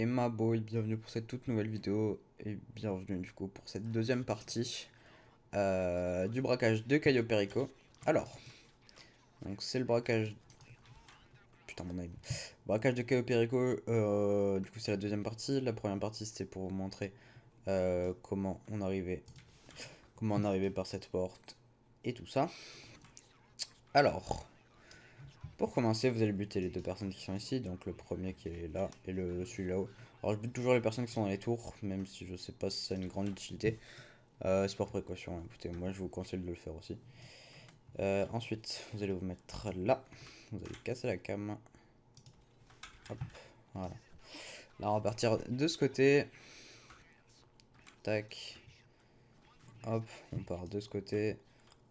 Emma Boy, bienvenue pour cette toute nouvelle vidéo et bienvenue du coup pour cette deuxième partie du braquage de Cayo Perico. Alors, donc c'est le braquage... Putain mon aim. Braquage de Cayo Perico, du coup c'est la deuxième partie. La première partie c'était pour vous montrer comment on arrivait par cette porte et tout ça. Alors, pour commencer, vous allez buter les deux personnes qui sont ici, donc le premier qui est là et celui là-haut. Alors je bute toujours les personnes qui sont dans les tours, même si je sais pas si ça a une grande utilité. C'est par précaution, hein. Écoutez, moi je vous conseille de le faire aussi. Ensuite, vous allez vous mettre là. Vous allez casser la cam. Hop, voilà. Là, on va partir de ce côté. Tac. Hop, on part de ce côté.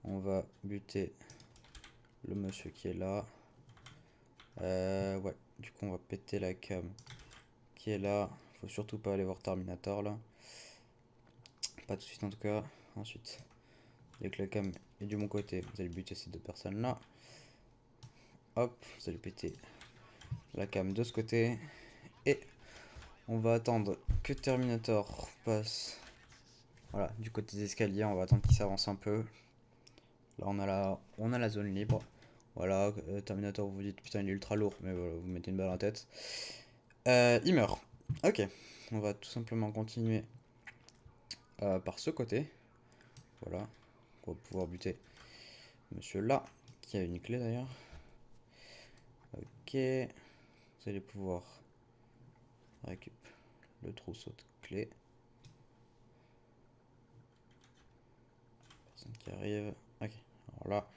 On va buter le monsieur qui est là. Ouais, du coup, on va péter la cam qui est là. Faut surtout pas aller voir Terminator là. Pas tout de suite en tout cas. Ensuite, dès que la cam est du bon côté, vous allez buter ces deux personnes là. Hop, vous allez péter la cam de ce côté. Et on va attendre que Terminator passe. Voilà, du côté des escaliers, on va attendre qu'il s'avance un peu. Là, on a la zone libre. Voilà, Terminator, vous vous dites putain, il est ultra lourd, mais voilà, vous mettez une balle en tête. Il meurt. Ok, on va tout simplement continuer par ce côté. Voilà, on va pouvoir buter monsieur là, qui a une clé d'ailleurs. Ok, vous allez pouvoir récupérer le trousseau de clés. Personne qui arrive. Ok, alors là,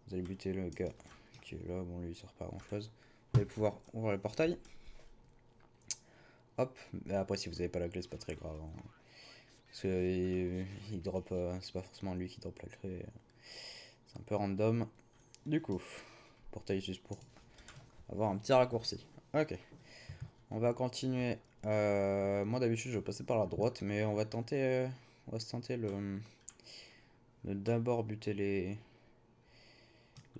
vous allez buter le gars qui est là. Bon, lui il sert pas à grand chose. Vous allez pouvoir ouvrir le portail. Hop, mais après si vous n'avez pas la clé c'est pas très grave, hein. Parce que il drop, c'est pas forcément lui qui drop la clé. C'est un peu random. Du coup, portail juste pour avoir un petit raccourci. Ok, on va continuer. Moi d'habitude je vais passer par la droite, mais on va tenter, on va se tenter de d'abord buter les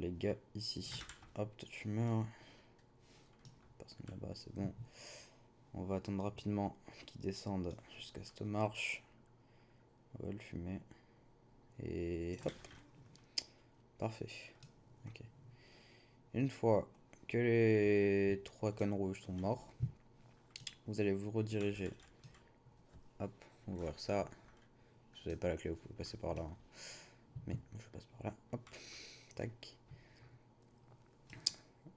gars ici. Hop, toi tu meurs. Personne là-bas, c'est bon. On va attendre rapidement qu'il descende jusqu'à cette marche. On va le fumer. Et hop. Parfait. Ok. Une fois que les trois cônes rouges sont morts, vous allez vous rediriger. Hop, on va voir ça. Si vous n'avez pas la clé, vous pouvez passer par là, hein. Mais je passe par là. Hop. Tac.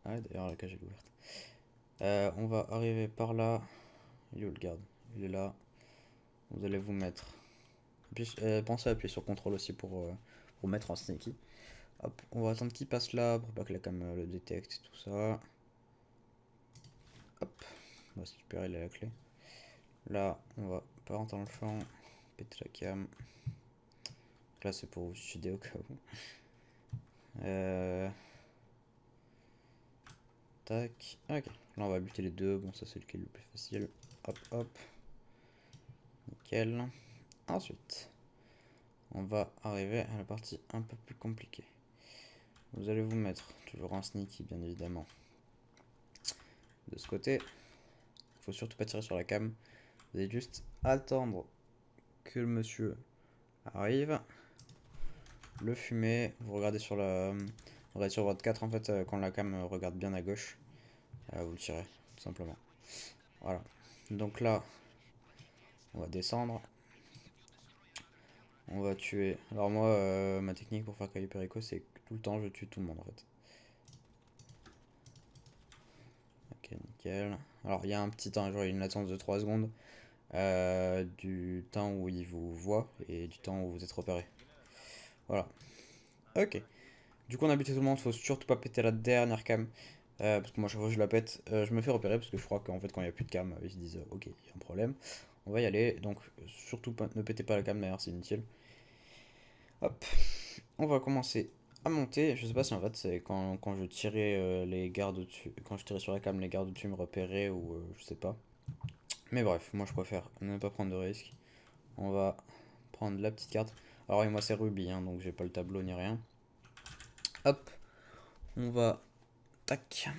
Ah, d'ailleurs, la cage est ouverte. On va arriver par là. Il est où le garde? Il est là. Vous allez vous mettre. Pensez à appuyer sur CTRL aussi pour mettre en sneaky. Hop, on va attendre qu'il passe là pour pas que la cam le détecte et tout ça. Hop, on va récupérer la clé. Là, on va pas rentrer dans le champ. Péter la cam. Là, c'est pour vous suicider au cas où. Tac. Ok, là on va buter les deux. Bon, ça c'est le kill le plus facile. Hop, hop. Nickel. Ensuite, on va arriver à la partie un peu plus compliquée. Vous allez vous mettre toujours en sneaky, bien évidemment. De ce côté, faut surtout pas tirer sur la cam. Vous allez juste attendre que le monsieur arrive. Le fumer. Vous regardez sur votre 4 en fait quand la cam regarde bien à gauche. Vous le tirez, tout simplement. Voilà. Donc là, on va descendre. On va tuer. Alors moi, ma technique pour faire Cayo Perico, c'est que tout le temps je tue tout le monde en fait. Ok, nickel. Alors il y a un petit temps, genre une latence de 3 secondes. Du temps où il vous voit et du temps où vous êtes repéré. Voilà. Ok. Du coup on a buté tout le monde, faut surtout pas péter la dernière cam. Parce que moi chaque fois que je la pète, je me fais repérer parce que je crois qu'en fait quand il n'y a plus de cam, ils se disent ok, il y a un problème. On va y aller, donc surtout pas, ne pétez pas la cam d'ailleurs, c'est inutile. Hop. On va commencer à monter. Je sais pas si en fait c'est quand je tirais les gardes au-dessus, quand je tirais sur la cam, les gardes au-dessus me repéraient ou je sais pas. Mais bref, moi je préfère ne pas prendre de risques. On va prendre la petite carte. Alors, et moi c'est Ruby, hein, donc j'ai pas le tableau ni rien. Hop, on va. Tac.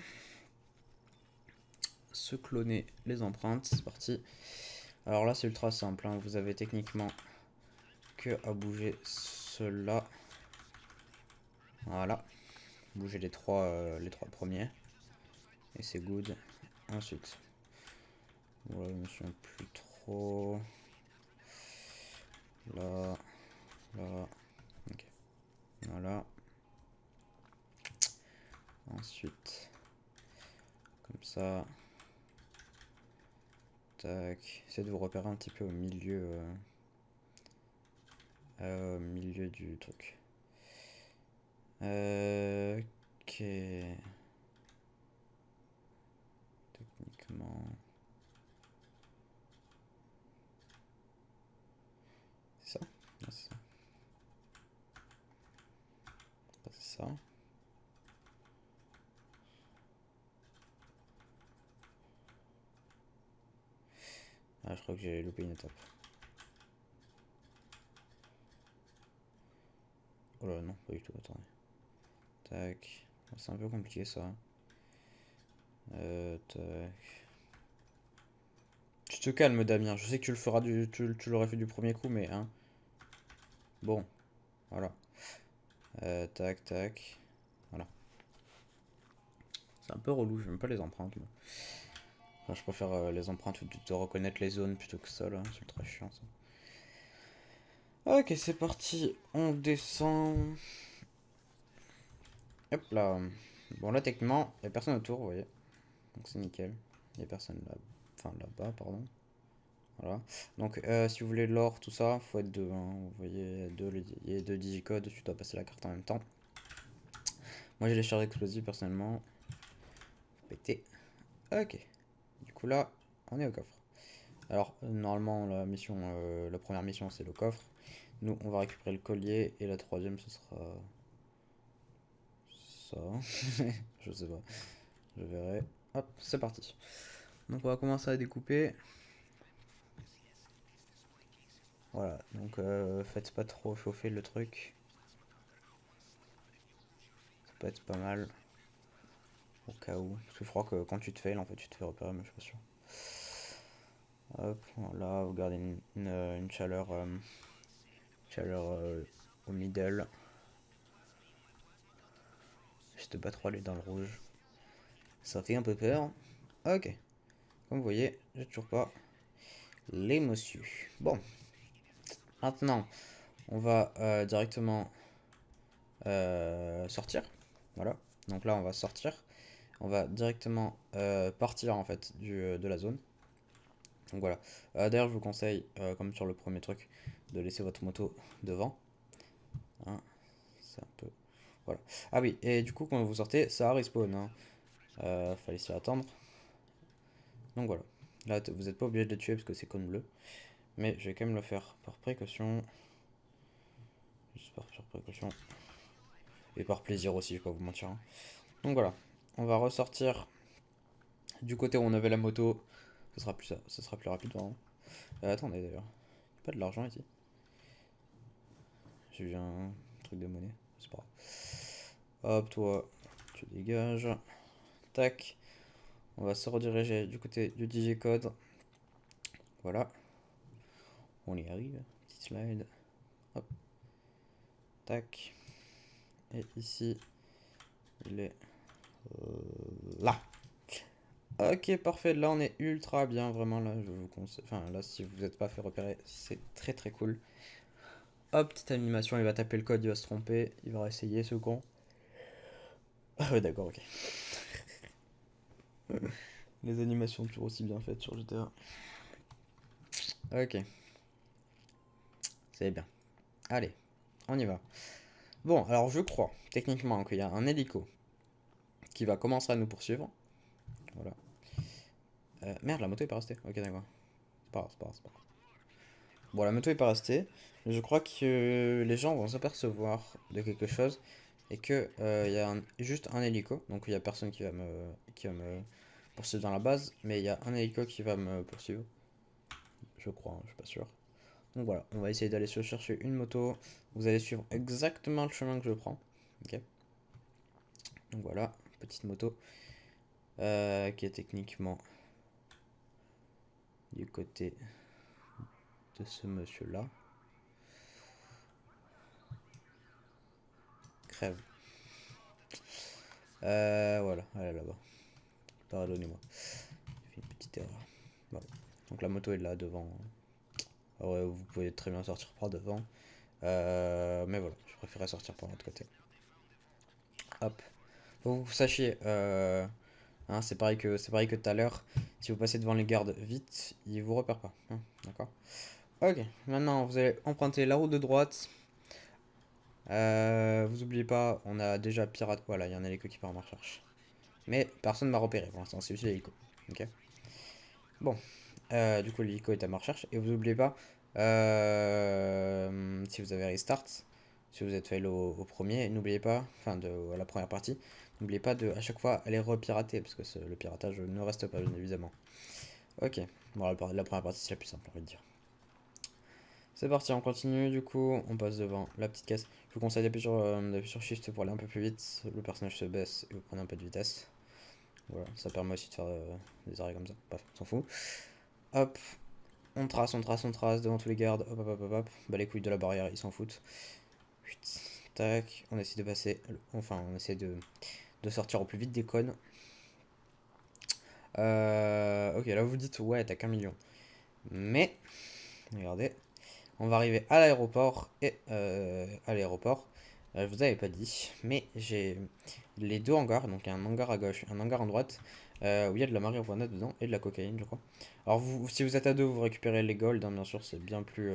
se cloner les empreintes. C'est parti. Alors là, c'est ultra simple, hein. Vous avez techniquement que à bouger cela. Voilà. Bouger les trois premiers. Et c'est good. Ensuite. Voilà, je me souviens plus trop. Là. Là. Ok. Voilà. Ensuite. Comme ça. Tac. Essayez de vous repérer un petit peu au milieu du truc. Ok. Techniquement. C'est ça? Non, c'est ça. C'est ça. Ah, je crois que j'ai loupé une étape. Oh là, non, pas du tout, attendez. Tac. C'est un peu compliqué ça. Tac. Tu te calmes, Damien. Je sais que tu le feras tu l'aurais fait du premier coup, mais hein. Bon, voilà. Tac, tac. Voilà. C'est un peu relou, j'aime pas les empreintes. Moi. Enfin, je préfère les empreintes où tu te reconnaître les zones plutôt que ça, là. C'est ultra chiant, ça. Ok, c'est parti. On descend. Hop là. Bon, là, techniquement, il n'y a personne autour, vous voyez. Donc, c'est nickel. Il n'y a personne là. Enfin, là-bas, pardon. Voilà. Donc, si vous voulez l'or, tout ça, faut être deux. Hein. Vous voyez, il y a deux digicodes, tu dois passer la carte en même temps. Moi, j'ai les charges explosives personnellement. Pété. Ok. Du coup, là, on est au coffre. Alors, normalement, la première mission, c'est le coffre. Nous, on va récupérer le collier. Et la troisième, ce sera. Ça. Je sais pas. Je verrai. Hop, c'est parti. Donc, on va commencer à découper. Voilà. Donc, faites pas trop chauffer le truc. Ça peut être pas mal. Au cas où. Parce que je crois que quand tu te fails, en fait, tu te fais repérer, mais je suis pas sûr. Hop, voilà, vous gardez une chaleur, au middle. J'étais pas trop allé dans le rouge. Ça fait un peu peur. Ok. Comme vous voyez, j'ai toujours pas l'émotion. Bon. Maintenant, on va directement sortir. Voilà. Donc là, on va sortir. On va directement partir en fait de la zone. Donc voilà. D'ailleurs, je vous conseille, comme sur le premier truc, de laisser votre moto devant. Hein, c'est un peu. Voilà. Ah oui, et du coup, quand vous sortez, ça respawn. Hein. Fallait s'y attendre. Donc voilà. Là, vous n'êtes pas obligé de les tuer parce que c'est cône bleu. Mais je vais quand même le faire par précaution. Juste par précaution. Et par plaisir aussi, je vais pas vous mentir. Hein. Donc voilà. On va ressortir du côté où on avait la moto. Ce sera plus rapide. Hein. Attendez d'ailleurs. Pas de l'argent ici. J'ai vu un truc de monnaie. C'est pas grave. Hop, toi, tu dégages. Tac. On va se rediriger du côté du digicode. Voilà. On y arrive. Petite slide. Hop. Tac. Et ici, il est là. Ok, parfait. Là, on est ultra bien. Vraiment, là, je vous conseille. Enfin, là, si vous n'êtes pas fait repérer, c'est très très cool. Hop, petite animation. Il va taper le code, il va se tromper. Il va essayer ce con. Ah ouais, d'accord, ok. Les animations toujours aussi bien faites sur GTA. Ok. C'est bien. Allez, on y va. Bon, alors je crois, techniquement, qu'il y a un hélico qui va commencer à nous poursuivre. Voilà. Merde, la moto est pas restée. Ok, d'accord. C'est pas grave, c'est pas grave, c'est pas grave. Bon, la moto est pas restée. Je crois que les gens vont s'apercevoir de quelque chose. Et que il y a juste un hélico. Donc il y a personne qui va me poursuivre dans la base. Mais il y a un hélico qui va me poursuivre. Je crois, hein, je suis pas sûr. Donc voilà, on va essayer d'aller se chercher une moto. Vous allez suivre exactement le chemin que je prends. Ok. Donc voilà, petite moto qui est techniquement du côté de ce monsieur-là. Crève. Voilà, elle est là-bas. Pardonnez-moi. J'ai fait une petite erreur. Voilà. Donc la moto est là devant. Ouais, vous pouvez très bien sortir par devant. Mais voilà, je préférais sortir par l'autre côté. Hop. Faut que vous sachiez, hein, c'est pareil que tout à l'heure. Si vous passez devant les gardes vite, ils vous repèrent pas. Hein, d'accord. Ok, maintenant vous allez emprunter la route de droite. Vous oubliez pas, on a déjà pirate. Voilà, il y a un hélico qui part en recherche. Mais personne m'a repéré pour l'instant, c'est juste l'hélico. Ok. Bon, du coup l'hélico est à ma recherche. Et vous oubliez pas, si vous avez restart, si vous êtes fail au premier, n'oubliez pas, enfin à la première partie, n'oubliez pas de à chaque fois aller repirater, parce que le piratage ne reste pas, bien évidemment. Ok, bon, la première partie c'est la plus simple, on va dire. C'est parti, on continue, du coup, on passe devant la petite caisse. Je vous conseille d'appuyer sur Shift pour aller un peu plus vite. Le personnage se baisse et vous prenez un peu de vitesse. Voilà, ça permet aussi de faire des arrêts comme ça. Paf, on s'en fout. Hop, on trace devant tous les gardes. Hop, hop, hop, hop, hop. Bah, les couilles de la barrière, ils s'en foutent. Chut, tac, on essaie de passer. Enfin, on essaie de sortir au plus vite des cônes. Ok, là vous vous dites, ouais, t'as qu'un million. Mais, regardez, on va arriver à l'aéroport. Et à l'aéroport, je vous avais pas dit, mais j'ai les deux hangars. Donc, il y a un hangar à gauche, un hangar à droite, où il y a de la marijuana dedans et de la cocaïne, je crois. Alors, si vous êtes à deux, vous récupérez les golds, hein, bien sûr, c'est bien plus.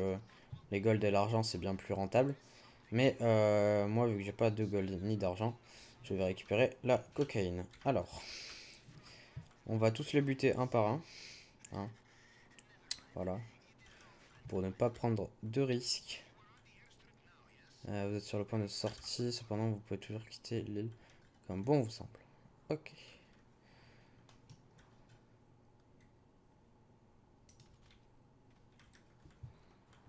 Les golds et l'argent, c'est bien plus rentable. Mais moi, vu que j'ai pas de gold ni d'argent, je vais récupérer la cocaïne. Alors, on va tous les buter un par un. Hein, voilà. Pour ne pas prendre de risques. Vous êtes sur le point de sortie, cependant vous pouvez toujours quitter l'île comme bon vous semble. Ok.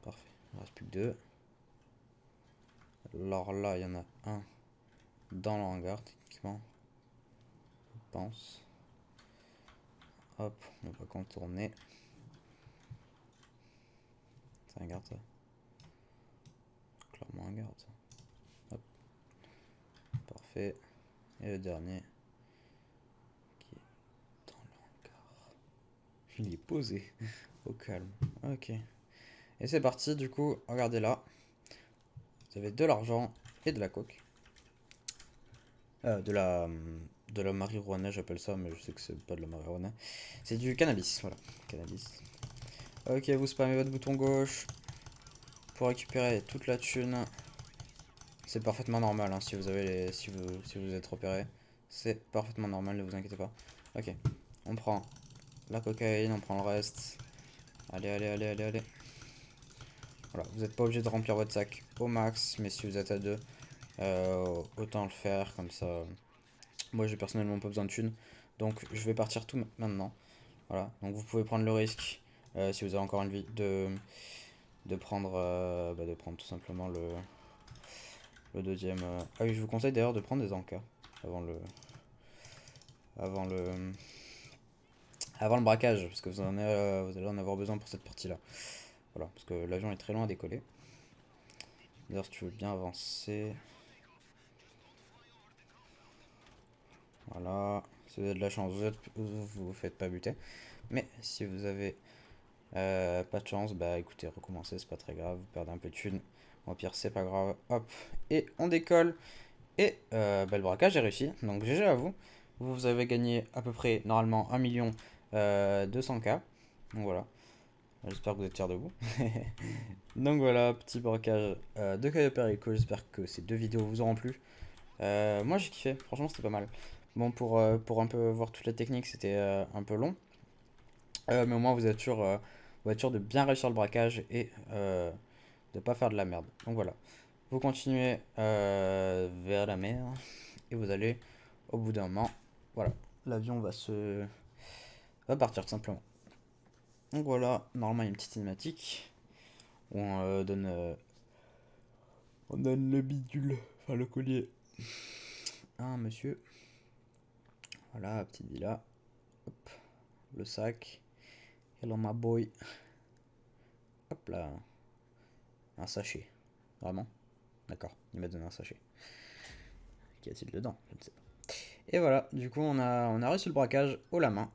Parfait. Il ne reste plus que deux. Alors là, il y en a un dans le hangar, techniquement. Je pense. Hop, on va contourner. C'est un garde ça. Clairement un garde ça. Hop. Parfait. Et le dernier. Qui est dans le hangar. Il est posé. Au calme. Ok. Et c'est parti, du coup, regardez là. Vous avez de l'argent et de la coke. De la marijuana, j'appelle ça, mais je sais que c'est pas de la marijuana. C'est du cannabis, voilà. Cannabis. Ok, vous spammez votre bouton gauche pour récupérer toute la thune. C'est parfaitement normal, hein, si vous avez si vous êtes repéré. C'est parfaitement normal, ne vous inquiétez pas. Ok, on prend la cocaïne, on prend le reste. Allez, allez, allez, allez, allez. Voilà, vous n'êtes pas obligé de remplir votre sac au max, mais si vous êtes à deux, autant le faire, comme ça. Moi, j'ai personnellement pas besoin de thunes, donc je vais partir tout maintenant. Voilà, donc vous pouvez prendre le risque, si vous avez encore une vie, de prendre tout simplement le deuxième. Ah oui, je vous conseille d'ailleurs de prendre des encas avant le, avant le, avant le braquage, parce que vous allez en avoir besoin pour cette partie-là. Voilà, parce que l'avion est très loin à décoller. D'ailleurs, si tu veux bien avancer. Voilà, si vous avez de la chance, vous faites pas buter. Mais si vous avez pas de chance, bah écoutez, recommencez, c'est pas très grave, vous perdez un peu de thunes. Au pire, c'est pas grave. Hop, et on décolle. Et bah, le braquage est réussi, donc GG à vous. Vous avez gagné à peu près, normalement, 1 million 200 k. Donc voilà, j'espère que vous êtes fiers de vous. Donc voilà, petit braquage de Cayo Perico. J'espère que ces deux vidéos vous auront plu. Moi j'ai kiffé, franchement c'était pas mal. Bon, pour un peu voir toute la technique, c'était un peu long. Mais au moins vous êtes sûr de bien réussir le braquage et de pas faire de la merde. Donc voilà. Vous continuez vers la mer et vous allez au bout d'un moment. Voilà. L'avion va partir tout simplement. Donc voilà, normalement il y a une petite cinématique où on donne le bidule, enfin le collier à un monsieur. Voilà, la petite villa. Hop, le sac. Hello my boy. Hop là. Un sachet. Vraiment? D'accord, il m'a donné un sachet. Qu'y a-t-il dedans? Je ne sais pas. Et voilà, du coup on a réussi le braquage haut la main.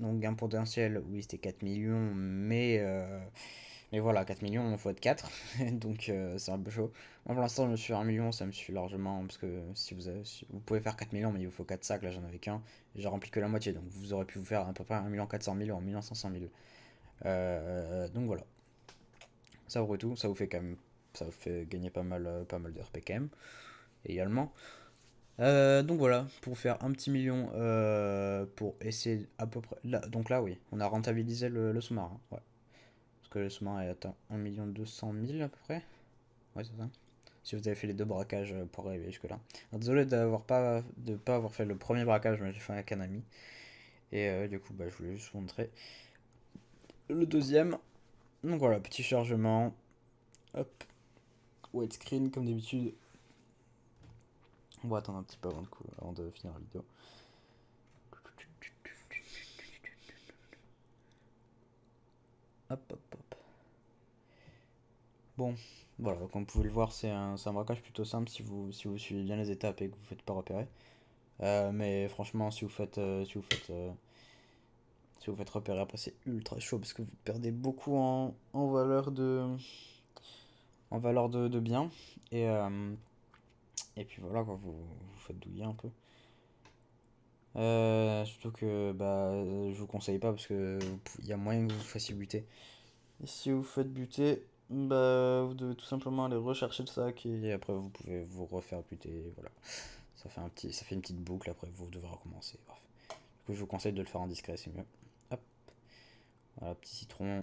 Donc gain potentiel, oui c'était 4 millions, mais voilà, 4 millions x 4, donc c'est un peu chaud. Moi pour l'instant je me suis fait 1 million, ça me suffit largement, parce que si vous pouvez faire 4 millions, mais il vous faut 4 sacs, là j'en avais qu'un, j'ai rempli que la moitié, donc vous aurez pu vous faire à peu près 1 million 400 000 ou 1 million 500 000. Donc voilà, ça vaut tout, ça vous fait quand même, ça vous fait gagner pas mal de RP quand même, également. Donc voilà, pour faire un petit million, pour essayer à peu près. Là, donc là, oui, on a rentabilisé le sous-marin. Ouais. Parce que le sous-marin est atteint 1 200 000 à peu près. Ouais, c'est ça. Si vous avez fait les deux braquages pour arriver jusque-là. Alors, désolé de pas avoir fait le premier braquage, mais j'ai fait avec un ami. Et du coup, bah, je voulais juste vous montrer le deuxième. Donc voilà, petit chargement. Hop. Widescreen comme d'habitude. On va attendre un petit peu avant de finir la vidéo. Hop, hop, hop. Bon, voilà, comme vous pouvez le voir, c'est un braquage plutôt simple si vous suivez bien les étapes et que vous ne faites pas repérer. Mais franchement, si vous faites repérer, après c'est ultra chaud parce que vous perdez beaucoup en valeur de biens. Et, euh, et puis voilà, quoi, vous faites douiller un peu. Surtout que bah, je vous conseille pas parce que il y a moyen que vous vous fassiez buter. Et si vous faites buter, bah, vous devez tout simplement aller rechercher le sac et après vous pouvez vous refaire buter. Voilà. Ça fait une petite boucle, après vous devez recommencer. Bref. Du coup, je vous conseille de le faire en discret, c'est mieux. Hop. Voilà, petit citron.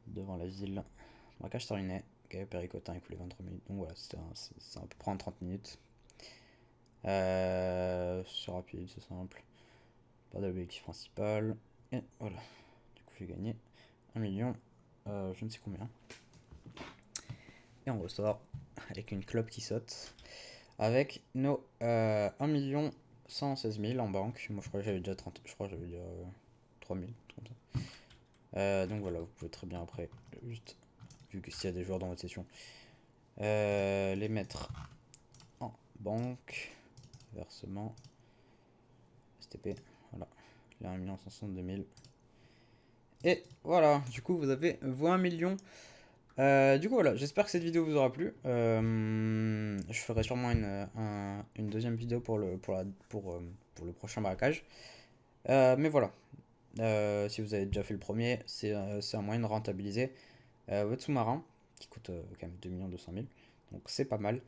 Devant la ville. Braquage terminé. Ok, Péricotin écoulé 23 minutes. Donc voilà, ça peut prendre 30 minutes. C'est rapide, c'est simple. Pas d'objectif principal. Et voilà. Du coup, j'ai gagné 1 million. Je ne sais combien. Et on ressort avec une clope qui saute. Avec nos 1 million 116 000 en banque. Moi, je crois que j'avais déjà 30. Je crois que j'avais déjà 3 000, comme ça. Donc voilà, vous pouvez très bien après, juste vu que s'il y a des joueurs dans votre session, les mettre en banque, versement, STP, voilà, les 1 162 000. Et voilà, du coup vous avez vos 1 million. Du coup voilà, j'espère que cette vidéo vous aura plu. Je ferai sûrement une deuxième vidéo pour le prochain braquage. Mais voilà, si vous avez déjà fait le premier, c'est un moyen de rentabiliser votre sous-marin, qui coûte quand même 2 200 000, donc c'est pas mal.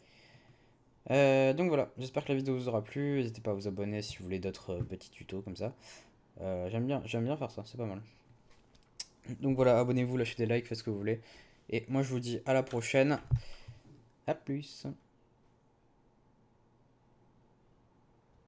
Donc voilà, j'espère que la vidéo vous aura plu, n'hésitez pas à vous abonner si vous voulez d'autres petits tutos comme ça. J'aime bien faire ça, c'est pas mal. Donc voilà, abonnez-vous, lâchez des likes, faites ce que vous voulez. Et moi je vous dis à la prochaine, à plus.